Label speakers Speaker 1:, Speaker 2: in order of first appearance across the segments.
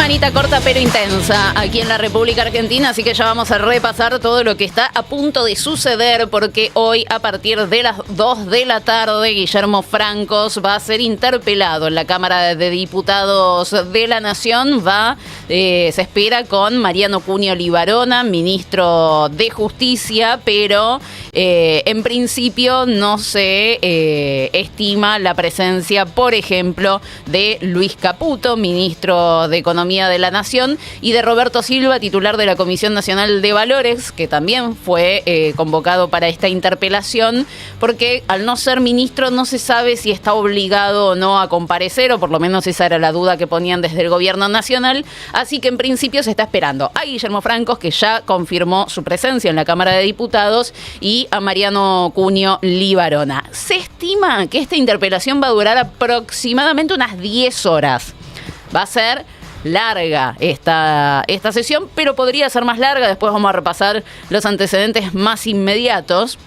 Speaker 1: Semanita corta pero intensa aquí en la República Argentina, así que ya vamos a repasar todo lo que está a punto de suceder, porque hoy a partir de las 2 de la tarde Guillermo Francos va a ser interpelado en la Cámara de Diputados de la Nación. Se espera con Mariano Cunio Libarona, ministro de Justicia, pero en principio no se estima la presencia, por ejemplo, de Luis Caputo, ministro de Economía de la Nación, y de Roberto Silva, titular de la Comisión Nacional de Valores, que también fue convocado para esta interpelación, porque al no ser ministro no se sabe si está obligado o no a comparecer, o por lo menos esa era la duda que ponían desde el gobierno nacional, así que en principio se está esperando a Guillermo Francos, que ya confirmó su presencia en la Cámara de Diputados, y a Mariano Cunio Libarona. Se estima que esta interpelación va a durar aproximadamente unas 10 horas. Va a ser larga esta sesión, pero podría ser más larga. Después vamos a repasar los antecedentes más inmediatos.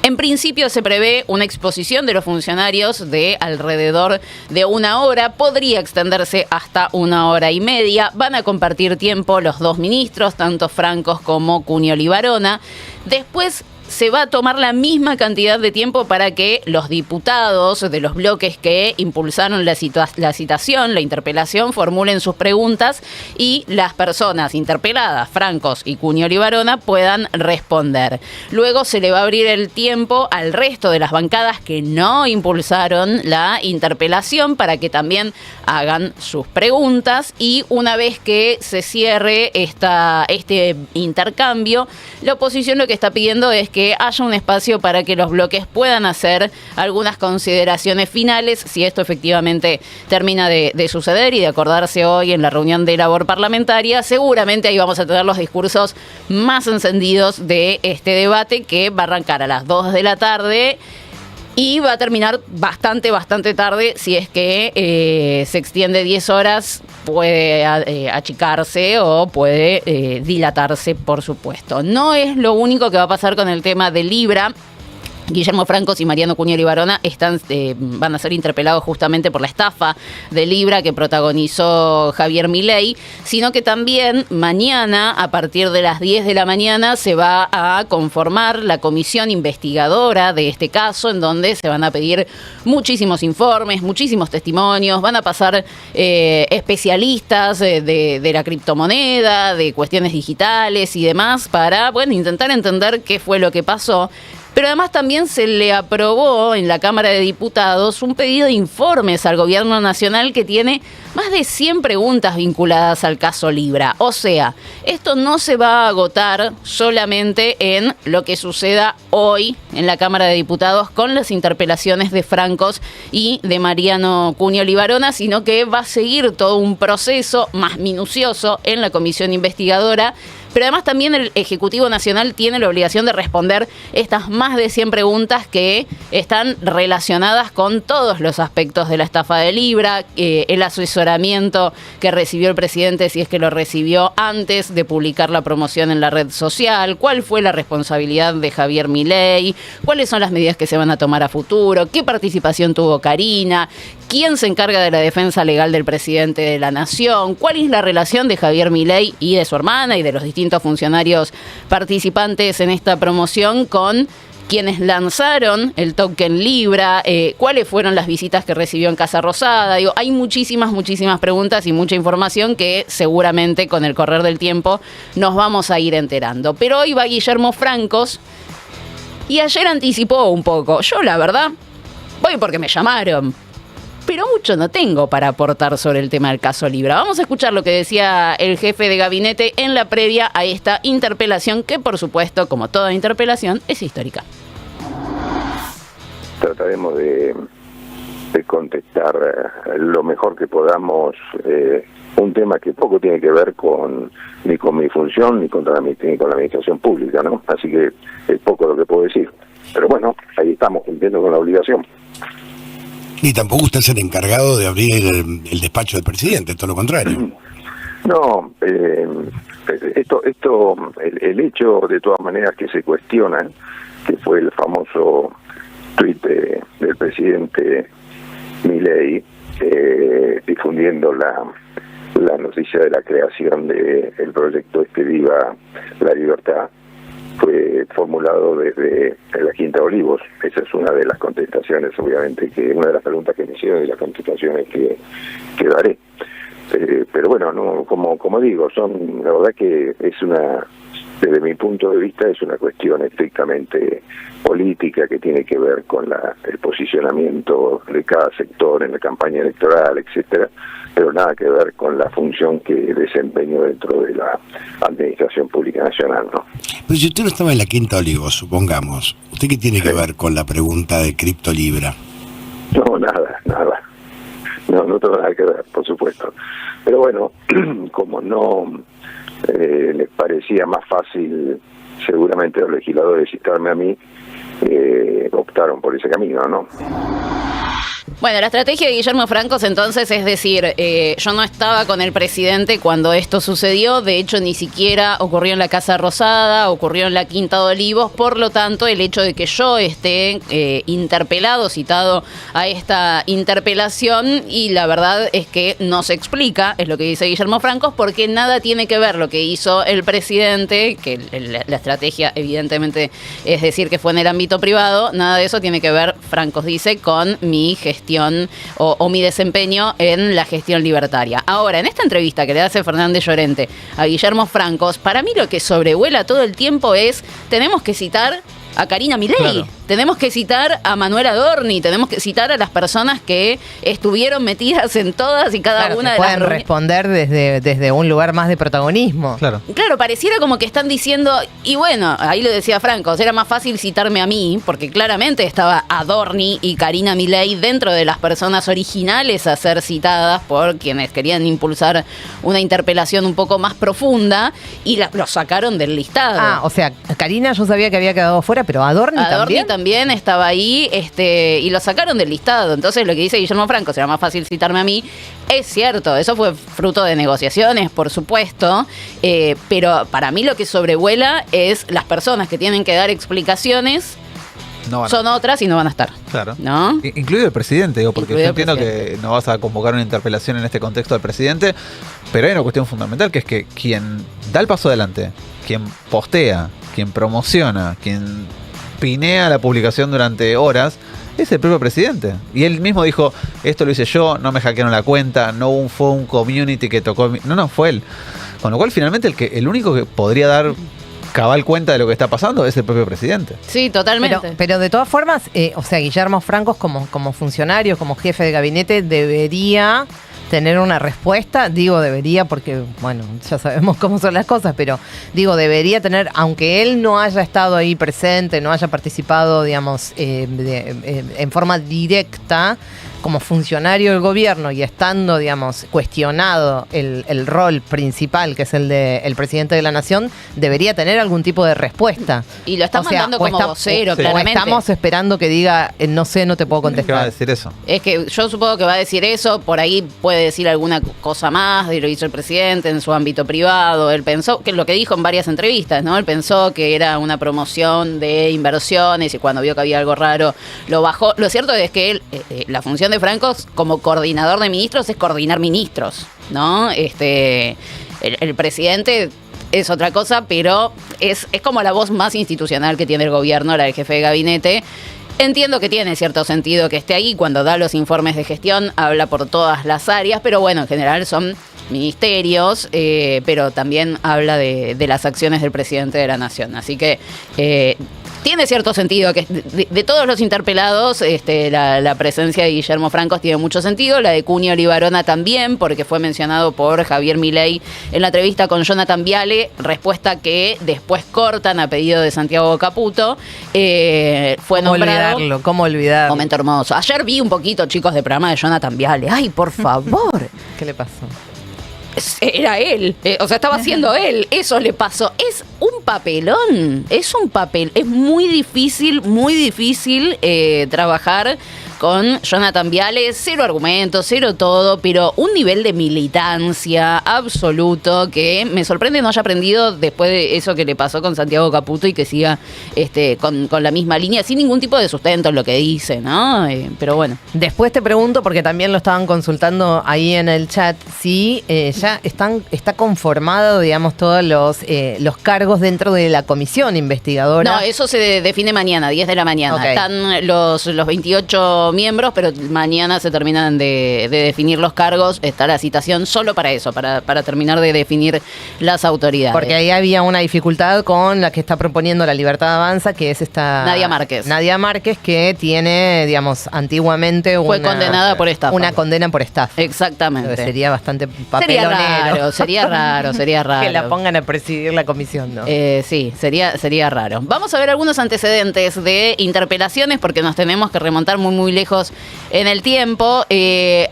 Speaker 1: En principio se prevé una exposición de los funcionarios de alrededor de 1 hora, podría extenderse hasta 1 hora y media. Van a compartir tiempo los dos ministros, tanto Francos como Cunio Libarona. Después se va a tomar la misma cantidad de tiempo para que los diputados de los bloques que impulsaron la citación, la interpelación, formulen sus preguntas y las personas interpeladas, Francos y Cunio Libarona, puedan responder. Luego se le va a abrir el tiempo al resto de las bancadas que no impulsaron la interpelación para que también hagan sus preguntas, y una vez que se cierre este intercambio, la oposición lo que está pidiendo es que haya un espacio para que los bloques puedan hacer algunas consideraciones finales, si esto efectivamente termina de suceder y de acordarse hoy en la reunión de labor parlamentaria. Seguramente ahí vamos a tener los discursos más encendidos de este debate, que va a arrancar a las 2 de la tarde y va a terminar bastante tarde. Si es que se extiende 10 horas, puede achicarse o puede dilatarse, por supuesto. No es lo único que va a pasar con el tema de Libra. Guillermo Francos y Mariano Cunio Libarona van a ser interpelados justamente por la estafa de Libra que protagonizó Javier Milei, sino que también mañana, a partir de las 10 de la mañana, se va a conformar la comisión investigadora de este caso, en donde se van a pedir muchísimos informes, muchísimos testimonios, van a pasar especialistas de la criptomoneda, de cuestiones digitales y demás, para intentar entender qué fue lo que pasó. Pero además también se le aprobó en la Cámara de Diputados un pedido de informes al Gobierno Nacional que tiene más de 100 preguntas vinculadas al caso Libra. O sea, esto no se va a agotar solamente en lo que suceda hoy en la Cámara de Diputados con las interpelaciones de Francos y de Mariano Cunio Libarona, sino que va a seguir todo un proceso más minucioso en la comisión investigadora. Pero además también el Ejecutivo Nacional tiene la obligación de responder estas más de 100 preguntas que están relacionadas con todos los aspectos de la estafa de Libra, el asesoramiento que recibió el presidente, si es que lo recibió antes de publicar la promoción en la red social, cuál fue la responsabilidad de Javier Milei, cuáles son las medidas que se van a tomar a futuro, qué participación tuvo Karina, quién se encarga de la defensa legal del presidente de la Nación, cuál es la relación de Javier Milei y de su hermana y de los distintos funcionarios participantes en esta promoción con quienes lanzaron el token Libra, cuáles fueron las visitas que recibió en Casa Rosada. Hay muchísimas preguntas y mucha información que seguramente con el correr del tiempo nos vamos a ir enterando. Pero hoy va Guillermo Francos y ayer anticipó un poco. Yo, la verdad, voy porque me llamaron, pero mucho no tengo para aportar sobre el tema del caso Libra. Vamos a escuchar lo que decía el jefe de gabinete en la previa a esta interpelación, que por supuesto, como toda interpelación, es histórica.
Speaker 2: Trataremos de contestar lo mejor que podamos un tema que poco tiene que ver ni con mi función ni con la administración pública, ¿no? Así que es poco lo que puedo decir. Pero bueno, ahí estamos cumpliendo con la obligación.
Speaker 3: Y tampoco usted es el encargado de abrir el despacho del presidente, todo lo contrario.
Speaker 2: No, el hecho de todas maneras que se cuestiona, que fue el famoso tuit del presidente Milei, difundiendo la noticia de la creación de el proyecto Viva la Libertad fue formulado desde la Quinta de Olivos. Esa es una de las contestaciones, obviamente, una de las preguntas que me hicieron y las contestaciones que daré. Pero bueno, no, como digo, la verdad que desde mi punto de vista, es una cuestión estrictamente política que tiene que ver con el posicionamiento de cada sector en la campaña electoral, etcétera, pero nada que ver con la función que desempeño dentro de la Administración Pública Nacional, ¿no?
Speaker 3: Pero si usted no estaba en la Quinta de Olivos, supongamos, ¿usted qué tiene que ver con la pregunta de Criptolibra?
Speaker 2: No, nada. No tengo nada que ver, por supuesto. Pero bueno, como no les parecía más fácil seguramente a los legisladores citarme a mí, optaron por ese camino, ¿no?
Speaker 1: Bueno, la estrategia de Guillermo Francos entonces es decir, yo no estaba con el presidente cuando esto sucedió, de hecho ni siquiera ocurrió en la Casa Rosada, ocurrió en la Quinta de Olivos, por lo tanto el hecho de que yo esté interpelado, citado a esta interpelación, y la verdad es que no se explica, es lo que dice Guillermo Francos, porque nada tiene que ver lo que hizo el presidente, que la estrategia evidentemente es decir que fue en el ámbito privado, nada de eso tiene que ver, Francos dice, con mi gestión o mi desempeño en la gestión libertaria. Ahora, en esta entrevista que le hace Fernández Llorente a Guillermo Francos, para mí lo que sobrevuela todo el tiempo es, tenemos que citar a Karina Milei, claro. Tenemos que citar a Manuel Adorni, tenemos que citar a las personas que estuvieron metidas en todas y cada una de las...
Speaker 4: pueden responder desde un lugar más de protagonismo.
Speaker 1: Claro, pareciera como que están diciendo, y bueno, ahí lo decía Francos, era más fácil citarme a mí, porque claramente estaba Adorni y Karina Milei dentro de las personas originales a ser citadas por quienes querían impulsar una interpelación un poco más profunda, y los sacaron del listado.
Speaker 4: O sea, Karina yo sabía que había quedado fuera, pero Adorni
Speaker 1: también estaba ahí, y lo sacaron del listado. Entonces lo que dice Guillermo Francos, era más fácil citarme a mí, es cierto, eso fue fruto de negociaciones, por supuesto, pero para mí lo que sobrevuela es las personas que tienen que dar explicaciones. Son otras y no van a estar.
Speaker 5: Claro.
Speaker 1: ¿No?
Speaker 5: Incluido el presidente, porque yo entiendo que no vas a convocar una interpelación en este contexto del presidente, pero hay una cuestión fundamental, que es que quien da el paso adelante, quien postea, quien promociona, quien pinea la publicación durante horas, es el propio presidente. Y él mismo dijo, esto lo hice yo, no me hackearon la cuenta, no fue un community que tocó... No, fue él. Con lo cual, finalmente, el único que podría dar cabal cuenta de lo que está pasando es el propio presidente.
Speaker 1: Sí, totalmente.
Speaker 4: Pero de todas formas, Guillermo Francos como funcionario, como jefe de gabinete, debería tener una respuesta. Digo debería porque, bueno, ya sabemos cómo son las cosas, pero digo, debería tener, aunque él no haya estado ahí presente, no haya participado, digamos, en forma directa, como funcionario del gobierno y estando, digamos, cuestionado el rol principal, que es el del presidente de la nación, debería tener algún tipo de respuesta.
Speaker 1: Y lo está mandando como vocero, claramente.
Speaker 4: O estamos esperando que diga, no sé, no te puedo contestar.
Speaker 5: ¿Qué va a decir eso?
Speaker 1: Es que yo supongo que va a decir eso, por ahí puede decir alguna cosa más de lo que hizo el presidente en su ámbito privado. Él pensó, que es lo que dijo en varias entrevistas, ¿no? Él pensó que era una promoción de inversiones y cuando vio que había algo raro, lo bajó. Lo cierto es que él, la función de Francos como coordinador de ministros es coordinar ministros, ¿no? El presidente es otra cosa, pero es como la voz más institucional que tiene el gobierno, la del jefe de gabinete. Entiendo que tiene cierto sentido que esté ahí, cuando da los informes de gestión, habla por todas las áreas, pero bueno, en general son ministerios, pero también habla de las acciones del presidente de la nación. Así que tiene cierto sentido que de todos los interpelados, la presencia de Guillermo Francos tiene mucho sentido, la de Cunio Libarona también, porque fue mencionado por Javier Milei en la entrevista con Jonathan Viale, respuesta que después cortan a pedido de Santiago Caputo. Fue nombrado.
Speaker 4: ¿Cómo olvidarlo?
Speaker 1: Momento hermoso. Ayer vi un poquito, chicos, de programa de Jonathan Viale. ¡Ay, por favor!
Speaker 4: ¿Qué le pasó?
Speaker 1: Era él, estaba haciendo él, eso le pasó. Es un papelón, es muy difícil trabajar con Jonathan Viale, cero argumentos, cero todo, pero un nivel de militancia absoluto que me sorprende no haya aprendido después de eso que le pasó con Santiago Caputo y que siga con la misma línea, sin ningún tipo de sustento en lo que dice, ¿no? Pero bueno.
Speaker 4: Después te pregunto, porque también lo estaban consultando ahí en el chat, si ya está conformado, digamos, todos los cargos dentro de la comisión investigadora.
Speaker 1: No, eso se define mañana, 10 de la mañana.
Speaker 4: Okay.
Speaker 1: Están los 28 miembros, pero mañana se terminan de definir los cargos. Está la citación solo para eso, para terminar de definir las autoridades.
Speaker 4: Porque ahí había una dificultad con la que está proponiendo La Libertad Avanza, que es esta...
Speaker 1: Nadia Márquez.
Speaker 4: Nadia Márquez, que tiene, digamos, antiguamente
Speaker 1: fue condenada por estafa.
Speaker 4: Una condena por estafa.
Speaker 1: Exactamente.
Speaker 4: Sería bastante papelonero.
Speaker 1: Sería raro.
Speaker 4: Que la pongan a presidir la comisión, ¿no?
Speaker 1: Sí, sería raro. Vamos a ver algunos antecedentes de interpelaciones porque nos tenemos que remontar muy lejos en el tiempo.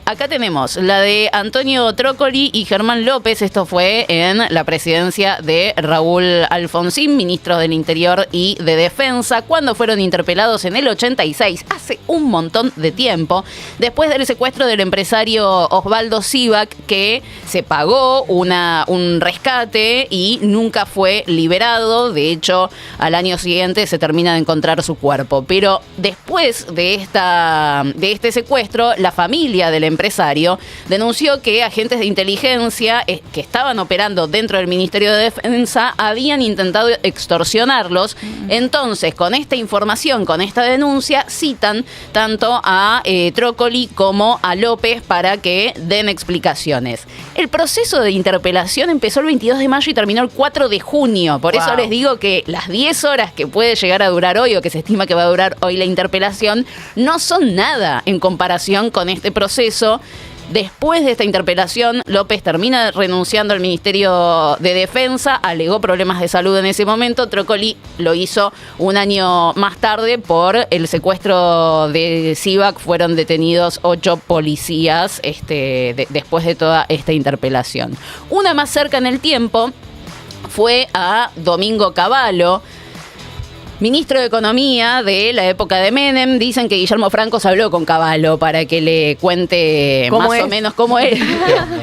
Speaker 1: Acá tenemos la de Antonio Trócoli y Germán López. Esto fue en la presidencia de Raúl Alfonsín, ministro del Interior y de Defensa, cuando fueron interpelados en el 86, hace un montón de tiempo, después del secuestro del empresario Osvaldo Sivak, que se pagó un rescate y nunca fue liberado. De hecho, al año siguiente se termina de encontrar su cuerpo. Pero después de este secuestro, la familia del empresario denunció que agentes de inteligencia que estaban operando dentro del Ministerio de Defensa habían intentado extorsionarlos. Entonces, con esta información, con esta denuncia, citan tanto a Trócoli como a López para que den explicaciones. El proceso de interpelación empezó el 22 de mayo y terminó el 4 de junio. Por eso les digo que las 10 horas que puede llegar a durar hoy, o que se estima que va a durar hoy la interpelación, no son nada en comparación con este proceso. Después de esta interpelación, López termina renunciando al Ministerio de Defensa, alegó problemas de salud en ese momento. Trócoli lo hizo un año más tarde por el secuestro de Sivak. Fueron detenidos 8 policías después de toda esta interpelación. Una más cerca en el tiempo fue a Domingo Cavallo, ministro de Economía de la época de Menem. Dicen que Guillermo Franco se habló con Cavallo para que le cuente más o menos cómo es.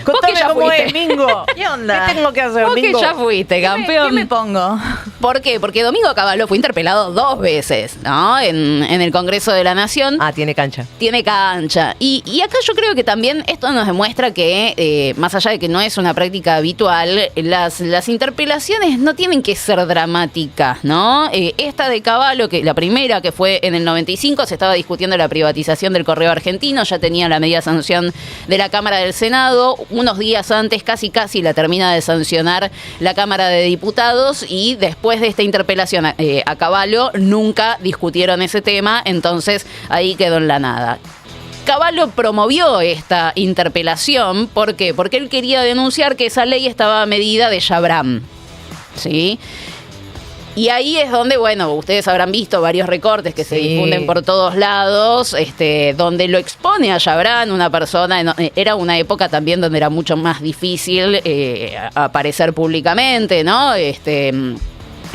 Speaker 4: Contame cómo es,
Speaker 6: Mingo. ¿Qué onda?
Speaker 4: ¿Qué tengo que hacer,
Speaker 1: Vos
Speaker 4: Mingo?
Speaker 1: que ya fuiste, campeón.
Speaker 6: ¿Qué me pongo?
Speaker 1: ¿Por qué? Porque Domingo Cavallo fue interpelado 2 veces, ¿no? En el Congreso de la Nación.
Speaker 4: Tiene cancha.
Speaker 1: Tiene cancha. Y acá yo creo que también esto nos demuestra que, más allá de que no es una práctica habitual, las interpelaciones no tienen que ser dramáticas, ¿no? Esta de Cavallo, que la primera, que fue en el 95, se estaba discutiendo la privatización del Correo Argentino, ya tenía la media sanción de la Cámara del Senado. Unos días antes, casi la termina de sancionar la Cámara de Diputados, y después de esta interpelación a Cavallo nunca discutieron ese tema, entonces ahí quedó en la nada. Cavallo promovió esta interpelación, ¿por qué? Porque él quería denunciar que esa ley estaba a medida de Chabram, ¿sí? Y ahí es donde, bueno, ustedes habrán visto varios recortes que se difunden por todos lados, donde lo expone a Chabram, una persona. Era una época también donde era mucho más difícil aparecer públicamente, ¿no?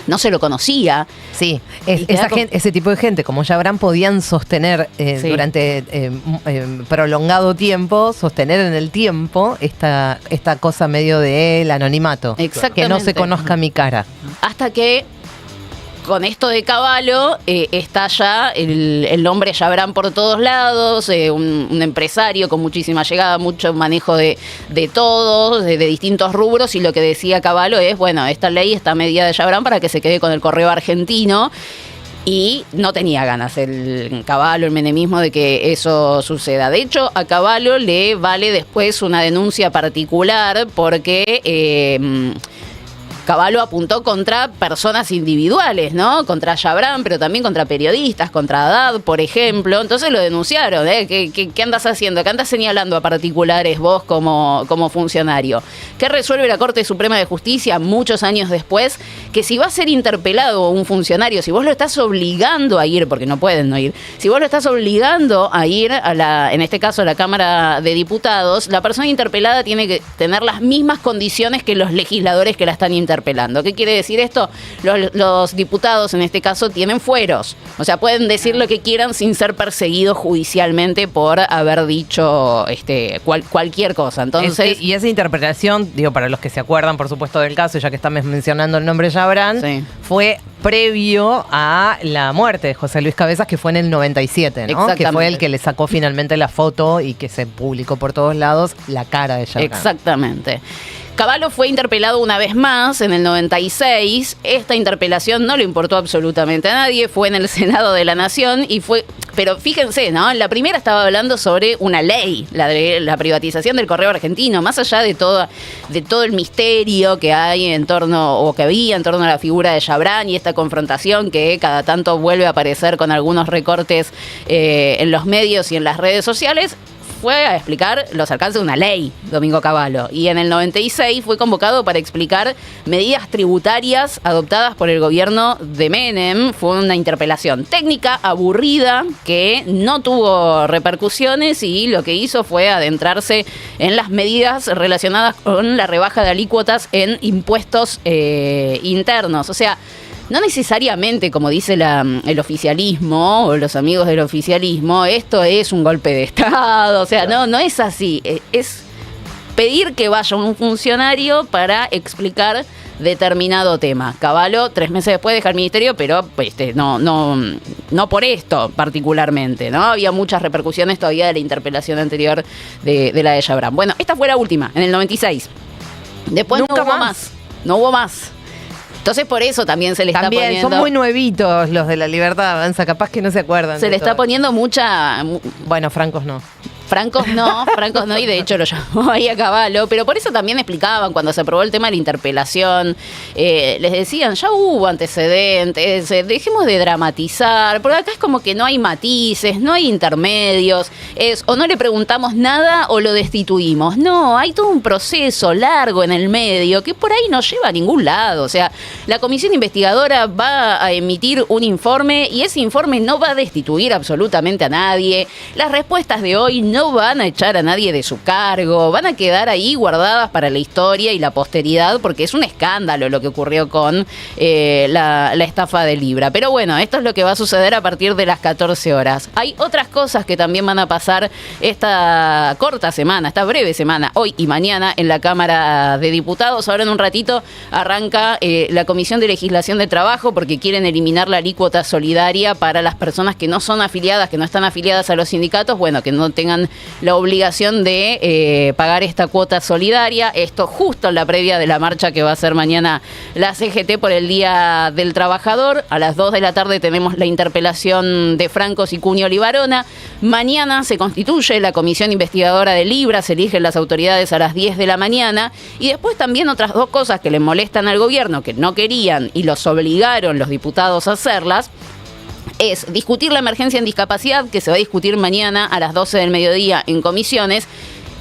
Speaker 1: No se lo conocía.
Speaker 4: Sí, ese tipo de gente, como Chabram, podían sostener durante prolongado tiempo, sostener en el tiempo esta cosa medio del anonimato.
Speaker 1: Exactamente.
Speaker 4: Que no se conozca mi cara.
Speaker 1: Hasta que con esto de Cavallo está ya el nombre Chabram por todos lados, un empresario con muchísima llegada, mucho manejo de todos, de distintos rubros, y lo que decía Cavallo es, bueno, esta ley está medida de Chabram para que se quede con el Correo Argentino. Y no tenía ganas el Cavallo, el menemismo, de que eso suceda. De hecho, a Cavallo le vale después una denuncia particular porque Cavallo apuntó contra personas individuales, ¿no? Contra Chabram, pero también contra periodistas, contra Haddad, por ejemplo. Entonces lo denunciaron, ¿eh? ¿Qué andas haciendo? ¿Qué andas señalando a particulares vos como funcionario? ¿Qué resuelve la Corte Suprema de Justicia muchos años después? Que si va a ser interpelado un funcionario, si vos lo estás obligando a ir, porque no pueden no ir, si vos lo estás obligando a ir en este caso a la Cámara de Diputados, la persona interpelada tiene que tener las mismas condiciones que los legisladores que la están interpelando. interpelando. ¿Qué quiere decir esto? Los diputados en este caso tienen fueros, o sea, pueden decir lo que quieran sin ser perseguidos judicialmente por haber dicho cualquier cosa. Entonces,
Speaker 4: y esa interpretación, digo, para los que se acuerdan, por supuesto, del caso, ya que estamos mencionando el nombre de Jabrán,
Speaker 1: sí,
Speaker 4: fue previo a la muerte de José Luis Cabezas, que fue en el 97, ¿no?
Speaker 1: Exactamente.
Speaker 4: Que fue el que le sacó finalmente la foto y que se publicó por todos lados la cara de Jabrán.
Speaker 1: Exactamente. Cavallo fue interpelado una vez más en el 96. Esta interpelación no le importó absolutamente a nadie. Fue en el Senado de la Nación y fue... Pero fíjense, ¿no? En la primera estaba hablando sobre una ley, la de la privatización del correo argentino, más allá de todo el misterio que hay en torno, o que había en torno a la figura de Jabrán y esta confrontación que cada tanto vuelve a aparecer con algunos recortes en los medios y en las redes sociales. Fue a explicar los alcances de una ley, Domingo Cavallo, y en el 96 fue convocado para explicar medidas tributarias adoptadas por el gobierno de Menem. Fue una interpelación técnica, aburrida, que no tuvo repercusiones y lo que hizo fue adentrarse en las medidas relacionadas con la rebaja de alícuotas en impuestos internos. O sea, no necesariamente, como dice el oficialismo o los amigos del oficialismo, esto es un golpe de Estado. O sea, no es así. Es pedir que vaya un funcionario para explicar determinado tema. Cavallo 3 meses después deja el ministerio, pero no por esto particularmente, ¿no? Había muchas repercusiones todavía de la interpelación anterior de la de Jabrán. Bueno, esta fue la última, en el 96. Después
Speaker 4: ¿Nunca
Speaker 1: no hubo más. Entonces por eso también se le está poniendo...
Speaker 4: Son muy nuevitos los de la Libertad Avanza, capaz que no se acuerdan.
Speaker 1: Se le está poniendo mucha...
Speaker 4: Bueno, francos no.
Speaker 1: Francos no, y de hecho lo llamó ahí a Cavallo, pero por eso también explicaban cuando se aprobó el tema de la interpelación, les decían, ya hubo antecedentes, dejemos de dramatizar, porque acá es como que no hay matices, no hay intermedios, es o no le preguntamos nada o lo destituimos. No, hay todo un proceso largo en el medio que por ahí no lleva a ningún lado. O sea, la comisión investigadora va a emitir un informe y ese informe no va a destituir absolutamente a nadie. Las respuestas de hoy no van a echar a nadie de su cargo, van a quedar ahí guardadas para la historia y la posteridad, porque es un escándalo lo que ocurrió con la estafa de Libra. Pero bueno, esto es lo que va a suceder a partir de las 14 horas. Hay otras cosas que también van a pasar esta corta semana, esta breve semana, hoy y mañana en la Cámara de Diputados. Ahora en un ratito arranca la Comisión de Legislación de Trabajo, porque quieren eliminar la alícuota solidaria para las personas que no son afiliadas, que no están afiliadas a los sindicatos, bueno, que no tengan la obligación de pagar esta cuota solidaria. Esto justo en la previa de la marcha que va a hacer mañana la CGT por el Día del Trabajador. A las 2 de la tarde tenemos la interpelación de Francos y Cunio Libarona. Mañana se constituye la comisión investigadora de Libra, se eligen las autoridades a las 10 de la mañana. Y después también otras dos cosas que le molestan al gobierno, que no querían y los obligaron los diputados a hacerlas, es discutir la emergencia en discapacidad, que se va a discutir mañana a las 12 del mediodía en comisiones.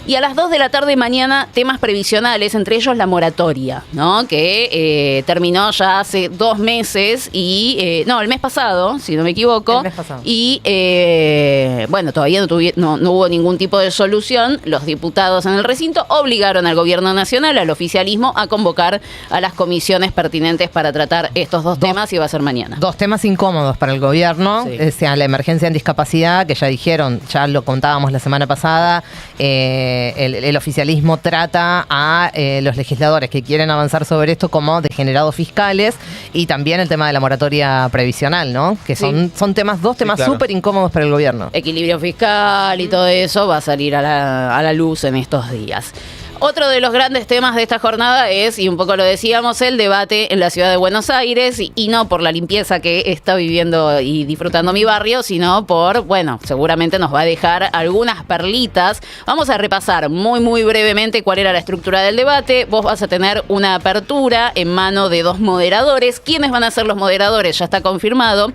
Speaker 1: Y a las 2 de la tarde mañana temas previsionales, entre ellos la moratoria, ¿no? Que terminó ya hace 2 meses y... el mes pasado, si no me equivoco.
Speaker 4: El mes pasado.
Speaker 1: Y bueno, todavía no hubo ningún tipo de solución. Los diputados en el recinto obligaron al gobierno nacional, al oficialismo, a convocar a las comisiones pertinentes para tratar estos dos temas, y va a ser mañana.
Speaker 4: 2 temas incómodos para el gobierno,
Speaker 1: Sí.
Speaker 4: Sea la emergencia en discapacidad, que ya dijeron, ya lo contábamos la semana pasada, el oficialismo trata a los legisladores que quieren avanzar sobre esto como degenerados fiscales, y también el tema de la moratoria previsional, ¿no? Que son dos temas
Speaker 5: claro,
Speaker 4: súper incómodos para el gobierno.
Speaker 1: Equilibrio fiscal y todo eso va a salir a la luz en estos días. Otro de los grandes temas de esta jornada es, y un poco lo decíamos, el debate en la ciudad de Buenos Aires, y no por la limpieza que está viviendo y disfrutando mi barrio, sino por, bueno, seguramente nos va a dejar algunas perlitas. Vamos a repasar muy, muy brevemente cuál era la estructura del debate. Vos vas a tener una apertura en mano de 2 moderadores. ¿Quiénes van a ser los moderadores? Ya está confirmado.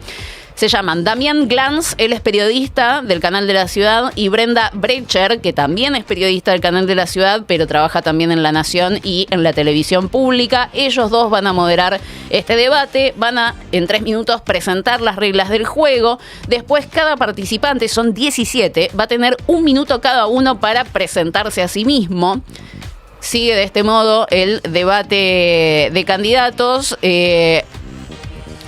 Speaker 1: Se llaman Damián Glanz, él es periodista del Canal de la Ciudad, y Brenda Brecher, que también es periodista del Canal de la Ciudad, pero trabaja también en La Nación y en la televisión pública. Ellos 2 van a moderar este debate, van a en 3 minutos presentar las reglas del juego. Después cada participante, son 17, va a tener 1 minuto cada uno para presentarse a sí mismo. sigue de este modo el debate de candidatos.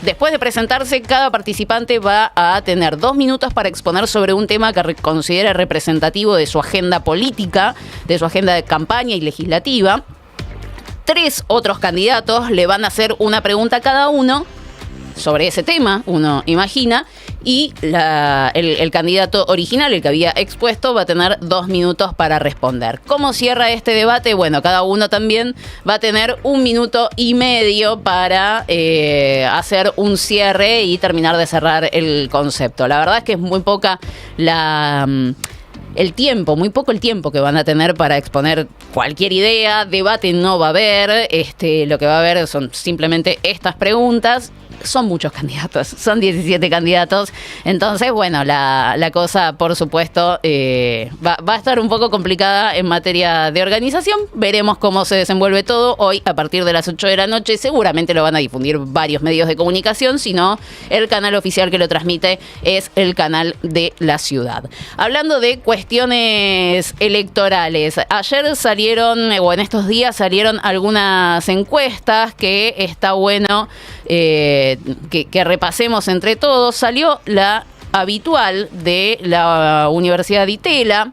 Speaker 1: Después de presentarse, cada participante va a tener 2 minutos para exponer sobre un tema que considere representativo de su agenda política, de su agenda de campaña y legislativa. 3 otros candidatos le van a hacer una pregunta a cada uno sobre ese tema, uno imagina, y el candidato original, el que había expuesto, va a tener 2 minutos para responder. ¿Cómo cierra este debate? Bueno, cada uno también va a tener 1 minuto y medio para hacer un cierre y terminar de cerrar el concepto. La verdad es que es muy poca muy poco el tiempo que van a tener para exponer cualquier idea. Debate no va a haber, lo que va a haber son simplemente estas preguntas. Son muchos candidatos, son 17 candidatos, entonces bueno, la cosa por supuesto va a estar un poco complicada en materia de organización. Veremos cómo se desenvuelve todo hoy a partir de las 8 de la noche. Seguramente lo van a difundir varios medios de comunicación, si no, el canal oficial que lo transmite es el canal de la ciudad. Hablando de cuestiones electorales, ayer salieron, o en estos días salieron algunas encuestas que está bueno que repasemos entre todos. Salió la habitual de la Universidad de Itela,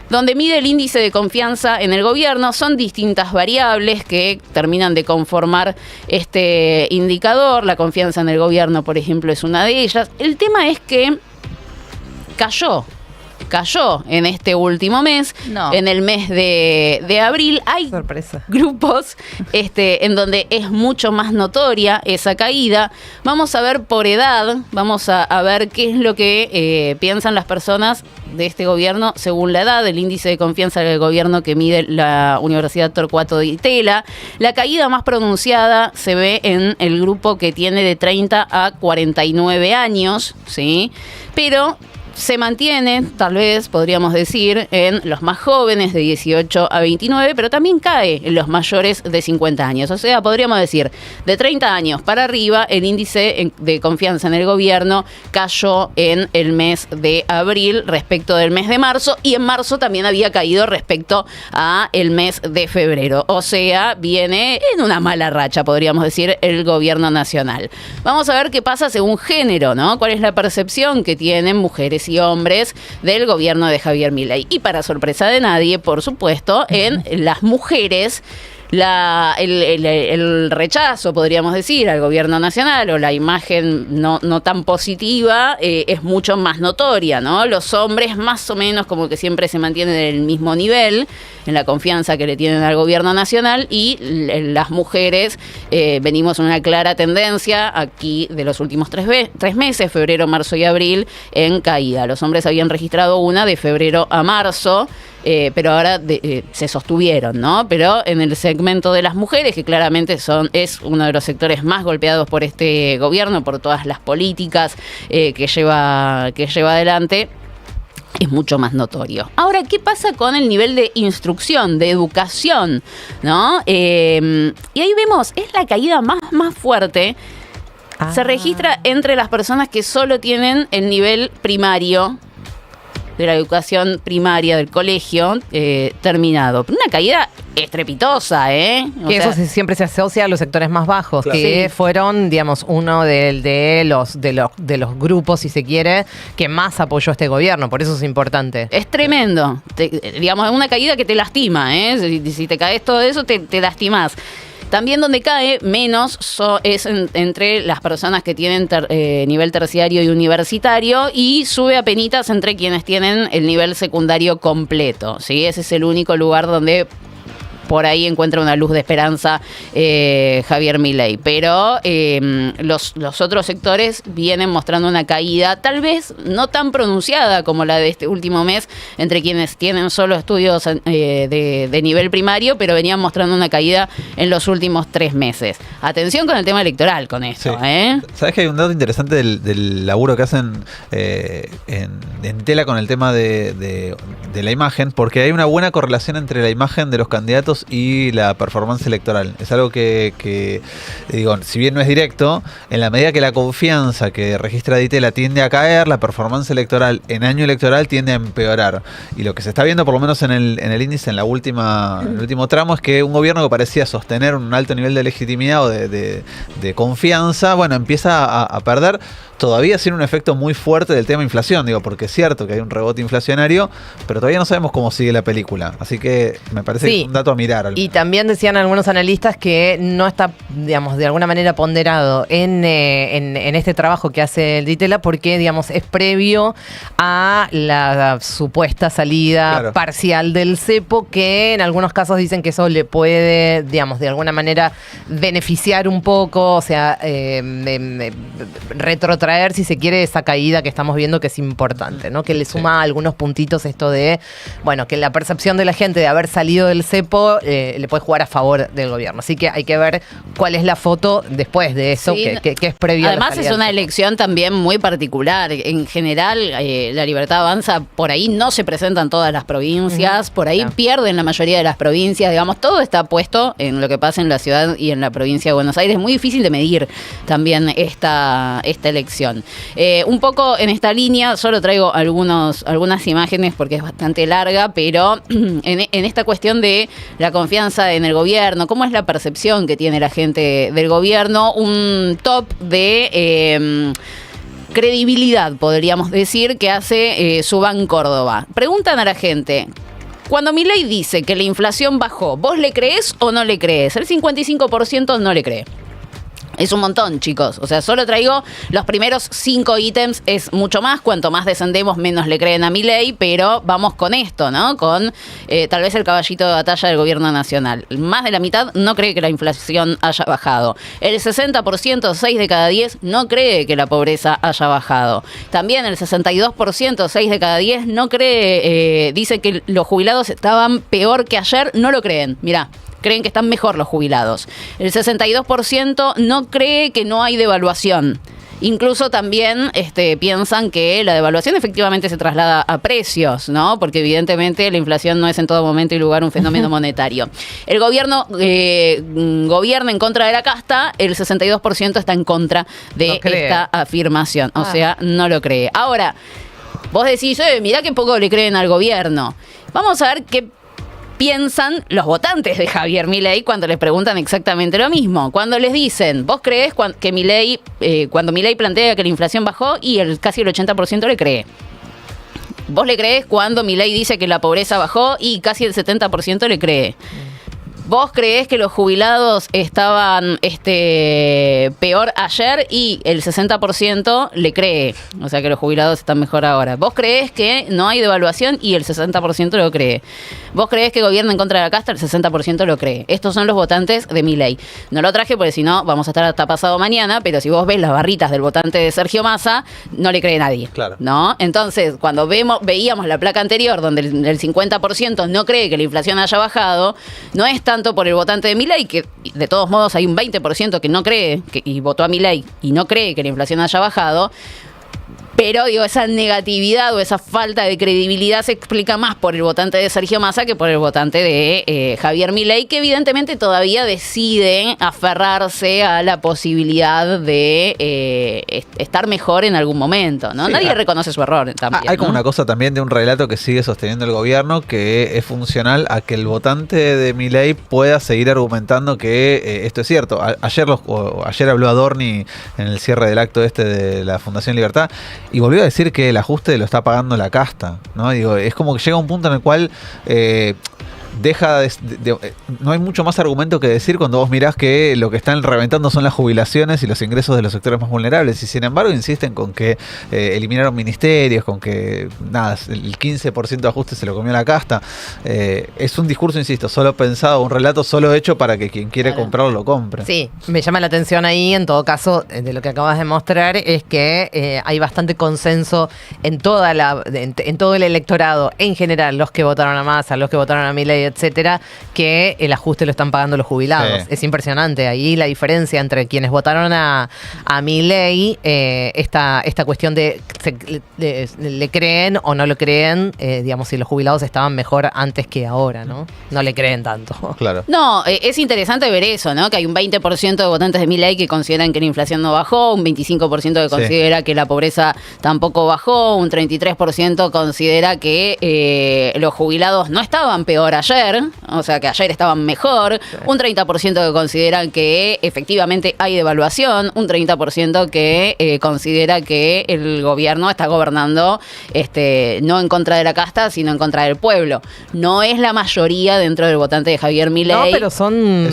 Speaker 1: donde mide el índice de confianza en el gobierno. Son distintas variables que terminan de conformar este indicador. La confianza en el gobierno, por ejemplo, es una de ellas. El tema es que cayó en este último mes, en el mes de abril. Hay grupos en donde es mucho más notoria esa caída. Vamos a ver por edad, vamos a ver qué es lo que piensan las personas de este gobierno según la edad. El índice de confianza del gobierno que mide la Universidad Torcuato de Itela. La caída más pronunciada se ve en el grupo que tiene de 30 a 49 años, ¿sí? Pero se mantiene, tal vez podríamos decir, en los más jóvenes de 18 a 29, pero también cae en los mayores de 50 años. O sea, podríamos decir, de 30 años para arriba, el índice de confianza en el gobierno cayó en el mes de abril respecto del mes de marzo, y en marzo también había caído respecto a el mes de febrero. O sea, viene en una mala racha, podríamos decir, el gobierno nacional. Vamos a ver qué pasa según género, ¿no? ¿Cuál es la percepción que tienen mujeres y hombres del gobierno de Javier Milei? Y para sorpresa de nadie, por supuesto, en las mujeres el rechazo, podríamos decir, al gobierno nacional, o la imagen no tan positiva, es mucho más notoria, ¿no? Los hombres más o menos como que siempre se mantienen en el mismo nivel, en la confianza que le tienen al gobierno nacional, y las mujeres venimos en una clara tendencia aquí de los últimos 3 meses, febrero, marzo y abril, en caída. Los hombres habían registrado una de febrero a marzo, pero ahora se sostuvieron, ¿no? Pero en el segmento de las mujeres, que claramente es uno de los sectores más golpeados por este gobierno, por todas las políticas que lleva adelante, es mucho más notorio. Ahora, ¿qué pasa con el nivel de instrucción, de educación, ¿no? Y ahí vemos, es la caída más fuerte. Se registra entre las personas que solo tienen el nivel primario de la educación primaria del colegio terminado. Una caída estrepitosa, ¿eh?
Speaker 4: Que eso siempre se asocia a los sectores más bajos, claro, que fueron, digamos, uno de los grupos, si se quiere, que más apoyó este gobierno. Por eso es importante.
Speaker 1: Es tremendo. Digamos, es una caída que te lastima, ¿eh? Si te caes todo eso, te lastimas. También donde cae menos es entre las personas que tienen nivel terciario y universitario, y sube apenitas entre quienes tienen el nivel secundario completo, ¿sí? Ese es el único lugar donde por ahí encuentra una luz de esperanza Javier Milei. Pero los otros sectores vienen mostrando una caída, tal vez no tan pronunciada como la de este último mes, entre quienes tienen solo estudios de nivel primario, pero venían mostrando una caída en los últimos 3 meses. Atención con el tema electoral con esto, sí.
Speaker 5: ¿Sabes que hay un dato interesante del laburo que hacen en Tela con el tema de la imagen? Porque hay una buena correlación entre la imagen de los candidatos políticos y la performance electoral. Es algo que digo, si bien no es directo, en la medida que la confianza que registra Di Tella tiende a caer, la performance electoral en año electoral tiende a empeorar. Y lo que se está viendo, por lo menos en el índice, en el último tramo, es que un gobierno que parecía sostener un alto nivel de legitimidad o de confianza, bueno, empieza a perder, todavía sin un efecto muy fuerte del tema inflación, digo, porque es cierto que hay un rebote inflacionario, pero todavía no sabemos cómo sigue la película. Así que me parece que es un dato a mirar.
Speaker 4: Y también decían algunos analistas que no está, digamos, de alguna manera ponderado en este trabajo que hace el Di Tella, porque, digamos, es previo a la supuesta salida parcial del cepo, que en algunos casos dicen que eso le puede, digamos, de alguna manera beneficiar un poco, o sea, retrotraer, si se quiere, esa caída que estamos viendo, que es importante, ¿no? Que le suma algunos puntitos esto de, bueno, que la percepción de la gente de haber salido del cepo le puede jugar a favor del gobierno. Así que hay que ver cuál es la foto después de eso, que es previo.
Speaker 1: Además, es una elección también muy particular. En general, La Libertad Avanza, por ahí no se presentan todas las provincias, por ahí pierden la mayoría de las provincias, digamos, todo está puesto en lo que pasa en la ciudad y en la provincia de Buenos Aires. Es muy difícil de medir también esta elección. Un poco en esta línea, solo traigo algunas imágenes porque es bastante larga, pero en esta cuestión de la confianza en el gobierno, cómo es la percepción que tiene la gente del gobierno, un top de credibilidad, podríamos decir, que hace Subán Córdoba. Preguntan a la gente: cuando Milei dice que la inflación bajó, ¿vos le creés o no le creés? El 55% no le cree. Es un montón, chicos. O sea, solo traigo los primeros 5 ítems, es mucho más. Cuanto más descendemos, menos le creen a Milei, pero vamos con esto, ¿no? Con tal vez el caballito de batalla del gobierno nacional. Más de la mitad no cree que la inflación haya bajado. El 60%, 6 de cada 10, no cree que la pobreza haya bajado. También el 62%, 6 de cada 10, no cree, dice que los jubilados estaban peor que ayer, no lo creen. Mirá. Creen que están mejor los jubilados. El 62% no cree que no hay devaluación. Incluso también piensan que la devaluación efectivamente se traslada a precios, ¿no? Porque evidentemente la inflación no es en todo momento y lugar un fenómeno monetario. El gobierno gobierna en contra de la casta, el 62% está en contra de esta afirmación. O sea, no lo cree. Ahora, vos decís, mirá que poco le creen al gobierno. Vamos a ver qué piensan los votantes de Javier Milei cuando les preguntan exactamente lo mismo. Cuando les dicen, ¿vos creés que Milei, cuando Milei plantea que la inflación bajó? Y casi el 80% le cree. ¿Vos le creés cuando Milei dice que la pobreza bajó? Y casi el 70% le cree. ¿Vos creés que los jubilados estaban peor ayer? Y el 60% le cree. O sea que los jubilados están mejor ahora. ¿Vos creés que no hay devaluación? Y el 60% lo cree. ¿Vos creés que gobierna en contra de la casta? El 60% lo cree. Estos son los votantes de Milei. No lo traje porque si no vamos a estar hasta pasado mañana, pero si vos ves las barritas del votante de Sergio Massa, no le cree nadie. Claro. ¿No? Entonces, cuando veíamos la placa anterior donde el 50% no cree que la inflación haya bajado, no es tanto por el votante de Milei, que de todos modos hay un 20% que no cree y votó a Milei y no cree que la inflación haya bajado. Pero digo, esa negatividad o esa falta de credibilidad se explica más por el votante de Sergio Massa que por el votante de Javier Milei, que evidentemente todavía decide aferrarse a la posibilidad de estar mejor en algún momento, ¿no? Sí, nadie reconoce su error también.
Speaker 5: Hay como una cosa también de un relato que sigue sosteniendo el gobierno que es funcional a que el votante de Milei pueda seguir argumentando que esto es cierto. Ayer habló Adorni en el cierre del acto de la Fundación Libertad y volvió a decir que el ajuste lo está pagando la casta, ¿no? Digo, es como que llega un punto en el cual no hay mucho más argumento que decir cuando vos mirás que lo que están reventando son las jubilaciones y los ingresos de los sectores más vulnerables, y sin embargo insisten con que eliminaron ministerios, con que nada, el 15% de ajuste se lo comió la casta. Es un discurso, insisto, solo pensado, un relato solo hecho para que quien quiere comprarlo lo compre.
Speaker 4: Sí, me llama la atención ahí, en todo caso, de lo que acabas de mostrar, es que hay bastante consenso en todo el electorado, en general, los que votaron a Massa, los que votaron a Milei, etcétera, que el ajuste lo están pagando los jubilados.
Speaker 5: Sí.
Speaker 4: Es impresionante. Ahí la diferencia entre quienes votaron a Milei, esta cuestión de le creen o no lo creen, digamos, si los jubilados estaban mejor antes que ahora, ¿no? No le creen tanto.
Speaker 5: Claro.
Speaker 1: No, es interesante ver eso, ¿no? Que hay un 20% de votantes de Milei que consideran que la inflación no bajó, un 25% que considera que la pobreza tampoco bajó, un 33% considera que los jubilados no estaban peor ayer, o sea que ayer estaban mejor, un 30% que consideran que efectivamente hay devaluación, un 30% que considera que el gobierno está gobernando no en contra de la casta, sino en contra del pueblo. No es la mayoría dentro del votante de Javier Milei.
Speaker 4: No, pero son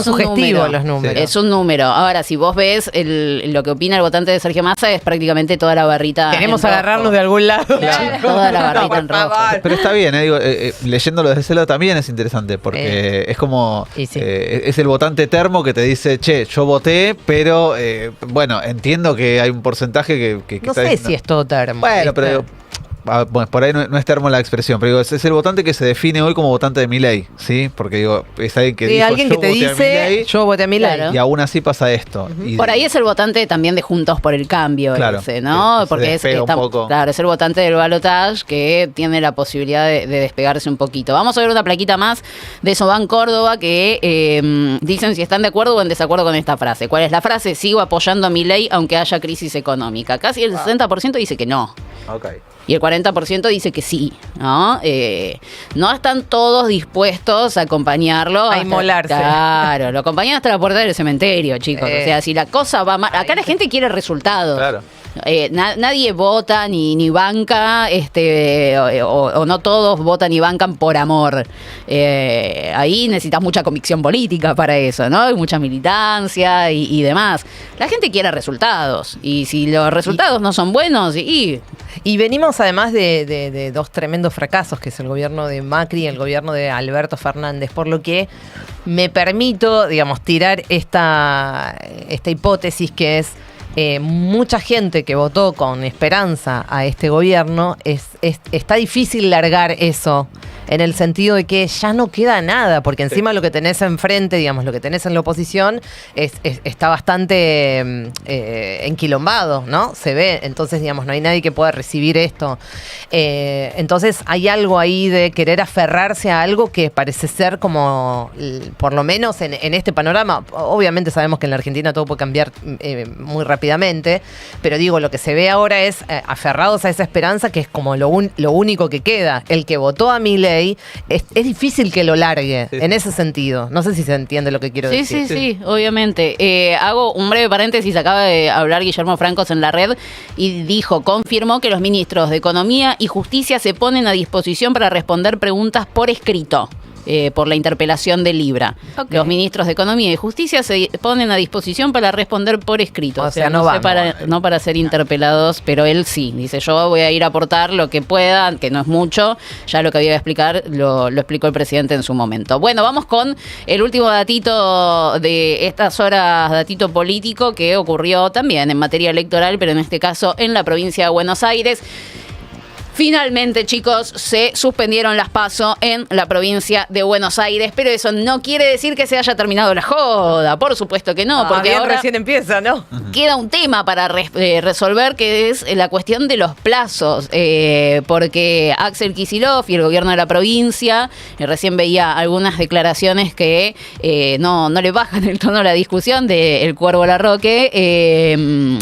Speaker 4: sugestivos los números.
Speaker 1: Es un número. Ahora, si vos ves lo que opina el votante de Sergio Massa, es prácticamente toda la barrita.
Speaker 4: Queremos agarrarnos de algún lado.
Speaker 1: Claro. Toda la barrita en rojo.
Speaker 5: Pero está bien, digo, leyéndolo desde ese lado también es interesante, porque es como,
Speaker 4: sí.
Speaker 5: Es el votante termo que te dice, che, yo voté, pero bueno, entiendo que hay un porcentaje que
Speaker 4: no
Speaker 5: está
Speaker 4: sé
Speaker 5: diciendo,
Speaker 4: si es todo termo.
Speaker 5: bueno,
Speaker 4: ¿viste?
Speaker 5: pero bueno, por ahí no es termo la expresión, pero digo, es el votante que se define hoy como votante de Milei, ¿sí? Porque digo, es alguien que
Speaker 4: Sí,
Speaker 5: dijo,
Speaker 4: alguien
Speaker 5: yo
Speaker 4: que te
Speaker 5: voté a
Speaker 4: dice,
Speaker 5: Milei,
Speaker 4: yo voté a Milei.
Speaker 1: Claro.
Speaker 5: y aún así pasa esto. Y
Speaker 1: Por ahí es el votante también de Juntos por el Cambio,
Speaker 5: Claro,
Speaker 1: ese, ¿no?
Speaker 5: que se
Speaker 1: Porque
Speaker 5: despega un poco.
Speaker 1: claro, es el votante del balotage que tiene la posibilidad de despegarse un poquito. Vamos a ver una plaquita más de Soban Córdoba que dicen si están de acuerdo o en desacuerdo con esta frase. ¿Cuál es la frase? Sigo apoyando a Milei aunque haya crisis económica. Casi el 60% dice que no.
Speaker 5: Ok.
Speaker 1: Y el 40% dice que sí, ¿no? No están todos dispuestos a acompañarlo.
Speaker 4: A inmolarse.
Speaker 1: Claro, lo acompañan hasta la puerta del cementerio, chicos. O sea, si la cosa va mal. Acá la gente quiere resultados.
Speaker 5: Claro.
Speaker 1: Nadie vota ni banca, o no todos votan y bancan por amor. Ahí necesitas mucha convicción política para eso, ¿no? Hay mucha militancia y demás. La gente quiere resultados. Y si los resultados no son buenos,
Speaker 4: Y venimos además de dos tremendos fracasos, que es el gobierno de Macri y el gobierno de Alberto Fernández, por lo que me permito, digamos, tirar esta hipótesis que es mucha gente que votó con esperanza a este gobierno, está difícil largar eso, en el sentido de que ya no queda nada, porque encima lo que tenés enfrente, digamos, lo que tenés en la oposición, está bastante enquilombado, ¿no? Se ve, entonces, digamos, no hay nadie que pueda recibir esto. Entonces hay algo ahí de querer aferrarse a algo que parece ser como, por lo menos en este panorama, obviamente sabemos que en la Argentina todo puede cambiar muy rápidamente, pero digo, lo que se ve ahora es aferrados a esa esperanza, que es como lo único que queda. El que votó a Milei, es difícil que lo largue, en ese sentido. No sé si se entiende lo que quiero decir.
Speaker 1: Sí, obviamente. Hago un breve paréntesis. Acaba de hablar Guillermo Francos en la red y confirmó que los ministros de Economía y Justicia se ponen a disposición para responder preguntas por escrito. Por la interpelación de Libra. Okay. Los ministros de Economía y Justicia se ponen a disposición para responder por escrito.
Speaker 4: O sea, no
Speaker 1: para ser interpelados, pero él sí. Dice, yo voy a ir a aportar lo que pueda, que no es mucho. Ya lo que había que explicar lo explicó el presidente en su momento. Bueno, vamos con el último datito de estas horas, datito político, que ocurrió también en materia electoral, pero en este caso en la provincia de Buenos Aires. Finalmente, chicos, se suspendieron las PASO en la provincia de Buenos Aires, pero eso no quiere decir que se haya terminado la joda, por supuesto que no, porque ahora
Speaker 4: recién empieza, ¿no?
Speaker 1: Queda un tema para resolver, que es la cuestión de los plazos, porque Axel Kicillof y el gobierno de la provincia, recién veía algunas declaraciones que no le bajan el tono a la discusión del Cuervo Larroque.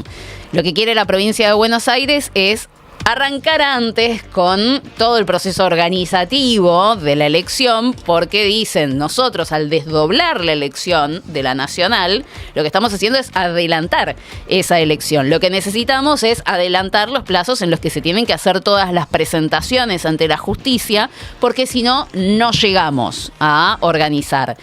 Speaker 1: Lo que quiere la provincia de Buenos Aires es arrancar antes con todo el proceso organizativo de la elección, porque dicen, nosotros al desdoblar la elección de la nacional, lo que estamos haciendo es adelantar esa elección. Lo que necesitamos es adelantar los plazos en los que se tienen que hacer todas las presentaciones ante la justicia, porque si no, no llegamos a organizar.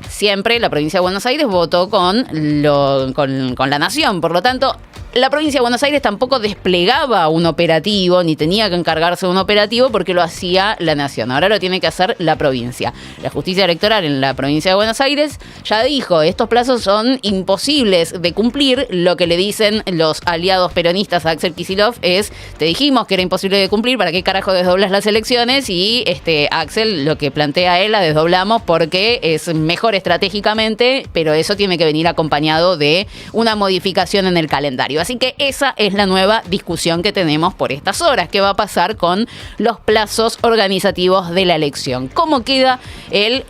Speaker 1: Siempre la provincia de Buenos Aires votó con la nación, por lo tanto, La provincia de Buenos Aires tampoco desplegaba un operativo, ni tenía que encargarse de un operativo porque lo hacía la Nación. Ahora lo tiene que hacer la provincia. La justicia electoral en la provincia de Buenos Aires ya dijo, estos plazos son imposibles de cumplir. Lo que le dicen los aliados peronistas a Axel Kicillof es, te dijimos que era imposible de cumplir, ¿para qué carajo desdoblas las elecciones? Y Axel lo que plantea él, la desdoblamos porque es mejor estratégicamente, pero eso tiene que venir acompañado de una modificación en el calendario. Así que esa es la nueva discusión que tenemos por estas horas. ¿Qué va a pasar con los plazos organizativos de la elección? ¿Cómo queda el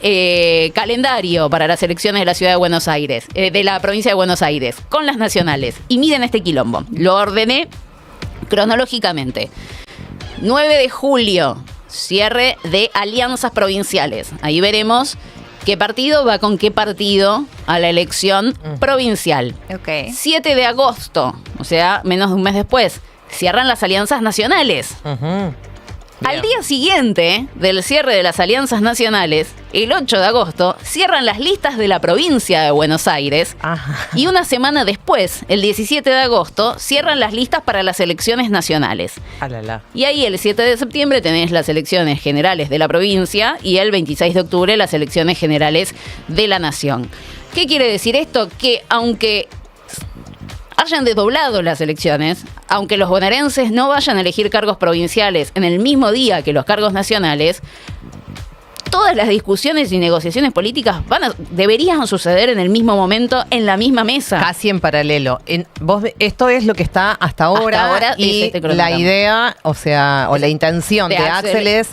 Speaker 1: calendario para las elecciones de la ciudad de Buenos Aires, de la provincia de Buenos Aires, con las nacionales? Y miren este quilombo. Lo ordené cronológicamente. 9 de julio, cierre de alianzas provinciales. Ahí veremos qué partido va con qué partido a la elección provincial. 7 de agosto, o sea, menos de un mes después, cierran las alianzas nacionales. Al día siguiente del cierre de las alianzas nacionales, el 8 de agosto, cierran las listas de la provincia de Buenos Aires. Y una semana después, el 17 de agosto, cierran las listas para las elecciones nacionales. Y ahí el 7 de septiembre tenés las elecciones generales de la provincia y el 26 de octubre las elecciones generales de la nación. ¿Qué quiere decir esto? Que aunque hayan desdoblado las elecciones, aunque los bonaerenses no vayan a elegir cargos provinciales en el mismo día que los cargos nacionales, todas las discusiones y negociaciones políticas deberían suceder en el mismo momento, en la misma mesa.
Speaker 4: Casi en paralelo. Esto es lo que está hasta ahora y la idea, o la intención de Axel es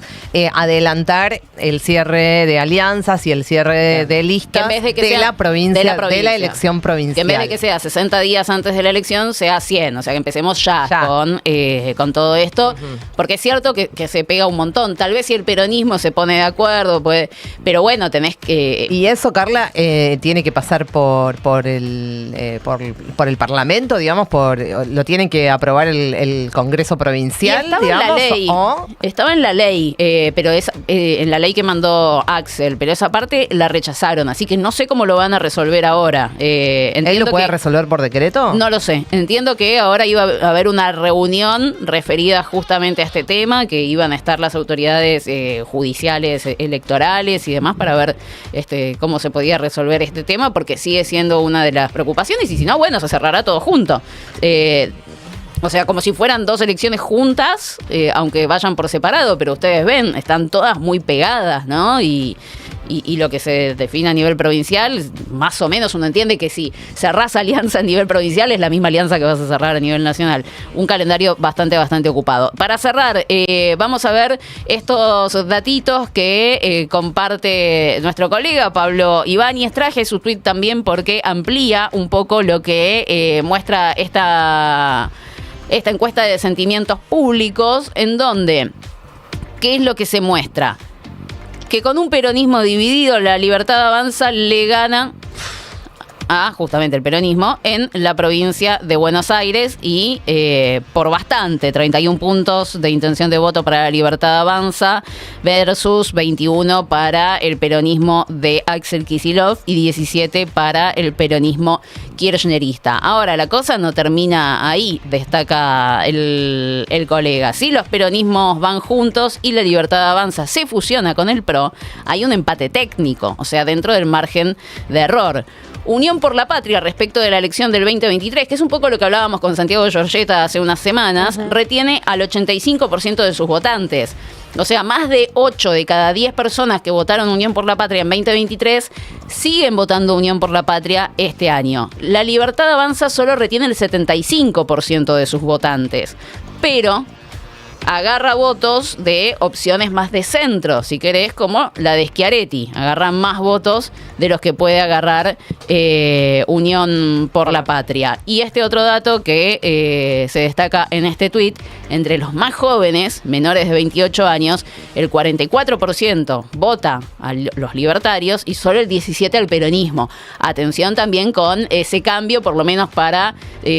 Speaker 4: adelantar el cierre de alianzas y el cierre de listas de la provincia, de la elección provincial.
Speaker 1: Que en vez de que sea 60 días antes de la elección, sea 100. O sea, que empecemos ya. Con todo esto. Porque es cierto que se pega un montón. Tal vez si el peronismo se pone de acuerdo, pero bueno, tenés que...
Speaker 4: Y eso, Carla, tiene que pasar por el Parlamento, digamos, lo tienen que aprobar el Congreso Provincial,
Speaker 1: estaba en la ley, pero es en la ley que mandó Axel, pero esa parte la rechazaron, así que no sé cómo lo van a resolver ahora.
Speaker 4: ¿Él lo puede resolver por decreto?
Speaker 1: No lo sé. Entiendo que ahora iba a haber una reunión referida justamente a este tema, que iban a estar las autoridades judiciales, electorales y demás para ver cómo se podía resolver este tema, porque sigue siendo una de las preocupaciones, y si no, bueno, se cerrará todo junto. O sea, como si fueran dos elecciones juntas, aunque vayan por separado, pero ustedes ven, están todas muy pegadas, ¿no? Y lo que se define a nivel provincial, más o menos uno entiende que si cerrás alianza a nivel provincial es la misma alianza que vas a cerrar a nivel nacional. Un calendario bastante ocupado. Para cerrar, vamos a ver estos datitos que comparte nuestro colega Pablo Ibáñez. Traje su tweet también porque amplía un poco lo que muestra esta encuesta de sentimientos públicos, en donde, ¿qué es lo que se muestra? Que con un peronismo dividido, la Libertad Avanza le gana a justamente el peronismo en la provincia de Buenos Aires y por bastante, 31 puntos de intención de voto para la Libertad Avanza versus 21 para el peronismo de Axel Kicillof y 17 para el peronismo kirchnerista. Ahora, la cosa no termina ahí, destaca el colega. Si los peronismos van juntos y la Libertad Avanza se fusiona con el PRO, hay un empate técnico, o sea, dentro del margen de error. Unión por la Patria, respecto de la elección del 2023, que es un poco lo que hablábamos con Santiago Giorgetta hace unas semanas, retiene al 85% de sus votantes. O sea, más de 8 de cada 10 personas que votaron Unión por la Patria en 2023 siguen votando Unión por la Patria este año. La Libertad Avanza solo retiene el 75% de sus votantes, pero agarra votos de opciones más de centro, si querés, como la de Schiaretti. Agarra más votos de los que puede agarrar Unión por la Patria. Y este otro dato que se destaca en este tuit, entre los más jóvenes, menores de 28 años, el 44% vota a los libertarios y solo el 17% al peronismo. Atención también con ese cambio, por lo menos para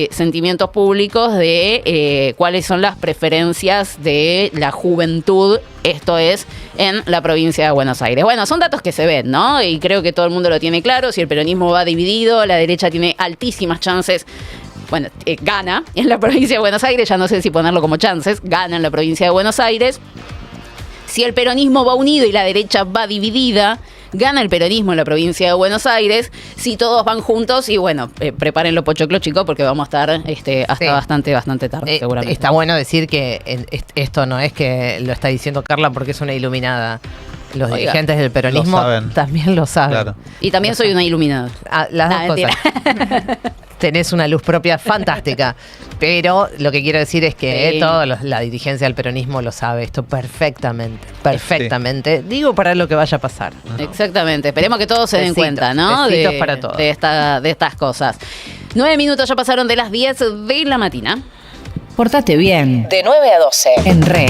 Speaker 1: sentimientos públicos, de cuáles son las preferencias de la juventud, esto es, en la provincia de Buenos Aires. Bueno, son datos que se ven, ¿no? Y creo que todo el mundo lo tiene claro. Si el peronismo va dividido, la derecha tiene altísimas chances bueno, gana en la provincia de Buenos Aires, ya no sé si ponerlo como chances, gana en la provincia de Buenos Aires. Si el peronismo va unido y la derecha va dividida, gana el peronismo en la provincia de Buenos Aires. Si todos van juntos, y bueno, preparen los pochoclos, chicos, porque vamos a estar hasta bastante tarde, seguramente.
Speaker 4: Está bueno decir que esto no es que lo está diciendo Carla porque es una iluminada. Los dirigentes del peronismo también lo saben. Claro.
Speaker 1: Y también soy una iluminada.
Speaker 4: Las dos cosas. Tenés una luz propia fantástica. Pero lo que quiero decir es que toda la dirigencia del peronismo lo sabe esto perfectamente. Perfectamente. Digo, para lo que vaya a pasar.
Speaker 1: Exactamente. Esperemos que todos se den cuenta, ¿no?
Speaker 4: Besitos para todos.
Speaker 1: De estas cosas. 9 minutos ya pasaron de las 10 de la mañana.
Speaker 7: Pórtate bien.
Speaker 8: De 9 a 12.
Speaker 7: En Re.